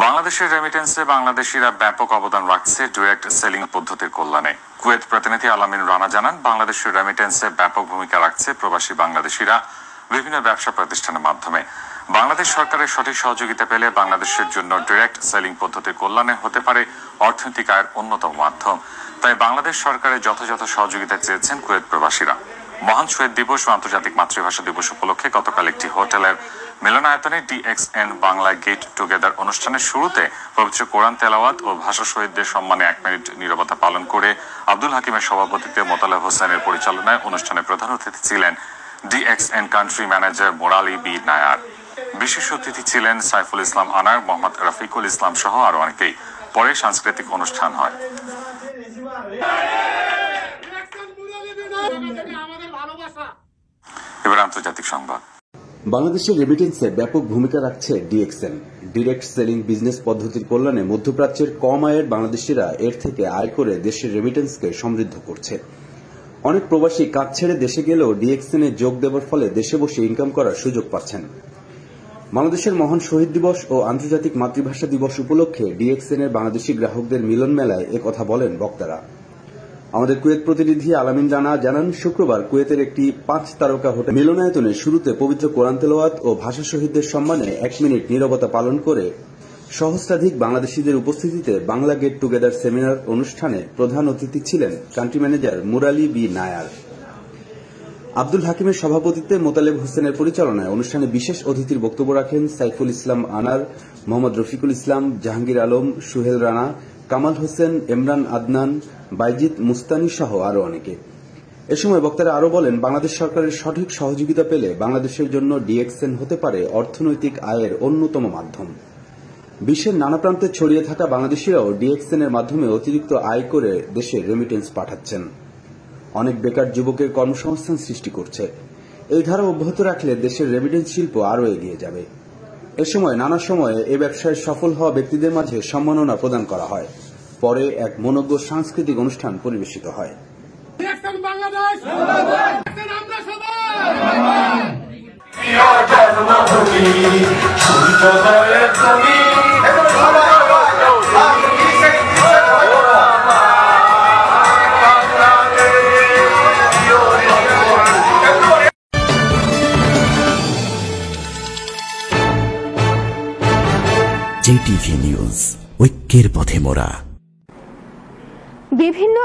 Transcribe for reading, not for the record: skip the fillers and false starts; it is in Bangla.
বাংলাদেশের রেমিটেন্সে বাংলাদেশিরা ব্যাপক অবদান রাখছে ডিরেক্ট সেলিং পদ্ধতির কল্যাণে। কুয়েত প্রতিনিধি আলামিন রানা জানান, বাংলাদেশের রেমিটেন্সে ব্যাপক ভূমিকা রাখছে প্রবাসী বাংলাদেশিরা বিভিন্ন ব্যবসা প্রতিষ্ঠানের মাধ্যমে। বাংলাদেশ সরকারের সঠিক সহযোগিতা পেলে বাংলাদেশের জন্য ডিরেক্ট সেলিং পদ্ধতির কল্যাণে হতে পারে অর্থনৈতিক আয়ের অন্যতম মাধ্যম। তাই বাংলাদেশ সরকারের যথাযথ সহযোগিতা চেয়েছেন কুয়েত প্রবাসীরা। মহান শহীদ দিবস ও আন্তর্জাতিক মাতৃভাষা দিবস উপলক্ষে গতকাল একটি হোটেলের মিলনায়তনে DXN বাংলা গেট টুগেদার অনুষ্ঠানের শুরুতে পবিত্র কোরআন তেলাওয়াত ও ভাষা শহীদদের সম্মানে 1 মিনিট নীরবতা পালন করে আব্দুল হাকিমের সভাপতিত্বে মোতালেব হোসেনের পরিচালনায় অনুষ্ঠানে প্রধান অতিথি ছিলেন DXN country manager Murali B Nair. বিশেষ অতিথি ছিলেন সাইফুল ইসলাম আনার, মোহাম্মদ রফিকুল ইসলাম সহ আরো অনেকেই। পরে সাংস্কৃতিক অনুষ্ঠান হয়। এবার আন্তর্জাতিক সংবাদ। বাংলাদেশের রেমিটেন্সে ব্যাপক ভূমিকা রাখছে DXN। ডিরেক্ট সেলিং বিজনেস পদ্ধতির কল্যাণে মধ্যপ্রাচ্যের কম আয়ের বাংলাদেশিরা এর থেকে আয় করে দেশের রেমিটেন্সকে সমৃদ্ধ করছে। অনেক প্রবাসী কাজ ছেড়ে দেশে গেলেও DXN এ যোগ দেওয়ার ফলে দেশে বসে ইনকাম করার সুযোগ পাচ্ছেন। বাংলাদেশের মহান শহীদ দিবস ও আন্তর্জাতিক মাতৃভাষা দিবস উপলক্ষে DXN এর বাংলাদেশি গ্রাহকদের মিলন মেলায় একথা বলেন বক্তারা। আমাদের কুয়েত প্রতিনিধি আলামিন রানা জানান, শুক্রবার কুয়েতের একটি 5 তারকা হোটেল মিলনায়তনে শুরুতে পবিত্র কোরআন তেলাওয়াত ও ভাষা শহীদদের সম্মানে 1 মিনিট নীরবতা পালন করে সহস্রাধিক বাংলাদেশিদের উপস্থিতিতে বাংলা গেট টুগেদার সেমিনার অনুষ্ঠানে প্রধান অতিথি ছিলেন country manager Murali B Nair. Abdul হাকিমের সভাপতিত্বে মোতালেব হোসেনের পরিচালনায় অনুষ্ঠানে বিশেষ অতিথির বক্তব্য রাখেন সাইফুল ইসলাম আনার, মোহাম্মদ রফিকুল ইসলাম, জাহাঙ্গীর আলম, সুহেল রানা, কামাল হোসেন, ইমরান আদনান, বাইজিদ মুস্তানি সহ আরো অনেকে। এ সময় বক্তারা আরো বলেন, বাংলাদেশ সরকারের সঠিক সহযোগিতা পেলে বাংলাদেশের জন্য DXN হতে পারে অর্থনৈতিক আয়ের অন্যতম মাধ্যম। বিশ্বের নানা প্রান্তে ছড়িয়ে থাকা বাংলাদেশিরাও DXN এর মাধ্যমে অতিরিক্ত আয় করে দেশে রেমিটেন্স পাঠাচ্ছেন। অনেক বেকার যুবকের কর্মসংস্থান সৃষ্টি করছে। এই ধারা অব্যাহত রাখলে দেশের রেমিটেন্স শিল্প আরও এগিয়ে যাবে। এ সময় নানা সময়ে এ ব্যবসায় সফল হওয়া ব্যক্তিদের মাঝে সম্মাননা প্রদান করা হয়। পরে এক মনোজ্ঞ সাংস্কৃতিক অনুষ্ঠান পরিবেশিত হয়। JTV নিউজ, ঐক্যের পথে মোরা। বিভিন্ন